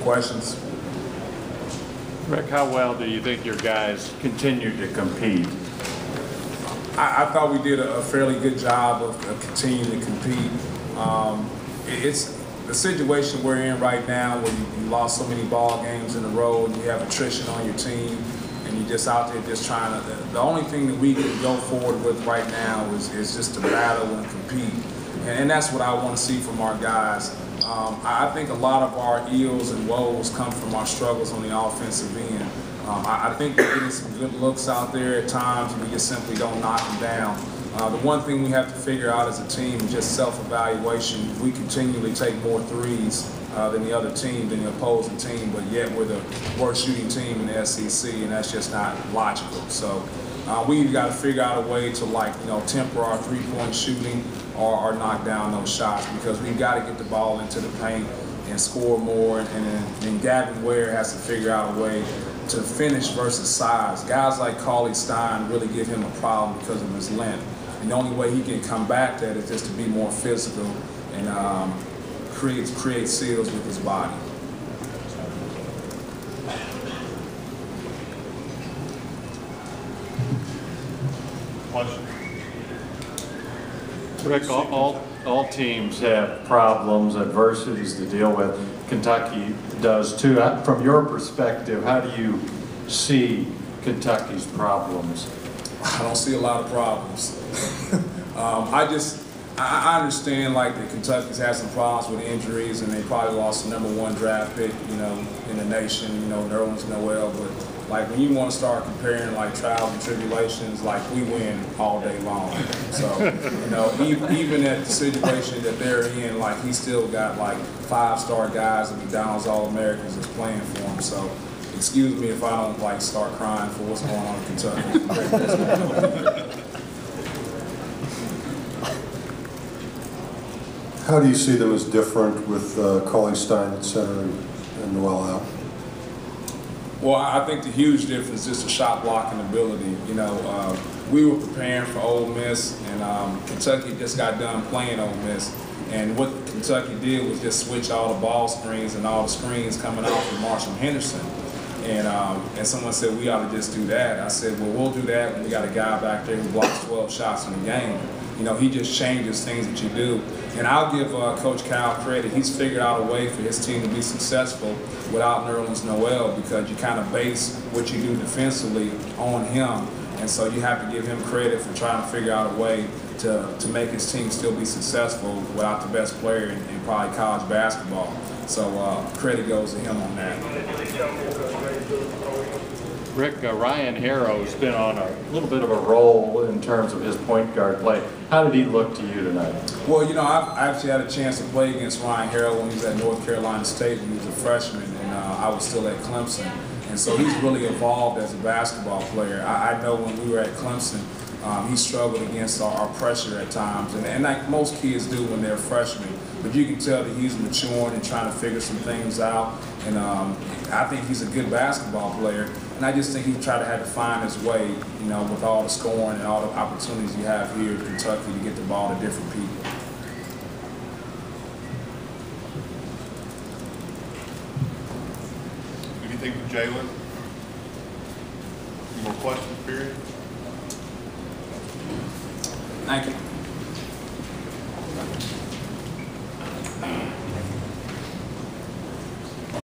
questions. Rick, how well do you think your guys continue to compete? I thought we did a fairly good job of continuing to compete. It's the situation we're in right now where you lost so many ball games in a row and you have attrition on your team and you're just out there just trying to, the only thing that we can go forward with right now is just to battle and compete. And that's what I want to see from our guys. I think a lot of our ills and woes come from our struggles on the offensive end. I think we're getting some good looks out there at times, and we just simply don't knock them down. The one thing we have to figure out as a team is just self-evaluation. We continually take more threes than the other team, than the opposing team, but yet we're the worst shooting team in the SEC, and that's just not logical. So we've got to figure out a way to temper our three-point shooting or knock down those shots, because we've got to get the ball into the paint and score more, and then Gavin Ware has to figure out a way to finish versus size. Guys like Cauley Stein really give him a problem because of his length. And the only way he can combat that is just to be more physical and create seals with his body. Question. Rick, all teams have problems, adversities to deal with. Kentucky does too. From your perspective, how do you see Kentucky's problems? I don't see a lot of problems. I understand that Kentucky's had some problems with injuries, and they probably lost the #1 draft pick, in the nation, Nerlens Noel. But when you want to start comparing trials and tribulations, we win all day long. So even at the situation that they're in, he still got 5-star guys and McDonald's All-Americans that's playing for him. So excuse me if I don't start crying for what's going on in Kentucky. How do you see them as different with Cauley Stein at center and Noel out? Well, I think the huge difference is the shot blocking ability. We were preparing for Ole Miss, and Kentucky just got done playing Ole Miss. And what Kentucky did was just switch all the ball screens and all the screens coming out from Marshall Henderson. And someone said, we ought to just do that. I said, well, we'll do that when we got a guy back there who blocks 12 shots in a game. He just changes things that you do. And I'll give Coach Cal credit. He's figured out a way for his team to be successful without Nerlens Noel, because you kind of base what you do defensively on him. And so you have to give him credit for trying to figure out a way to make his team still be successful without the best player in probably college basketball. So credit goes to him on that. Rick, Ryan Harrow's been on a little bit of a roll in terms of his point guard play. How did he look to you tonight? Well, I've actually had a chance to play against Ryan Harrow when he was at North Carolina State when he was a freshman, and I was still at Clemson. And so he's really evolved as a basketball player. I know when we were at Clemson, he struggled against our pressure at times, and like most kids do when they're freshmen. But you can tell that he's maturing and trying to figure some things out. And I think he's a good basketball player. And I just think he tried to have to find his way, with all the scoring and all the opportunities you have here in Kentucky to get the ball to different people. Anything for Jalen? Any more questions, period? Thank you.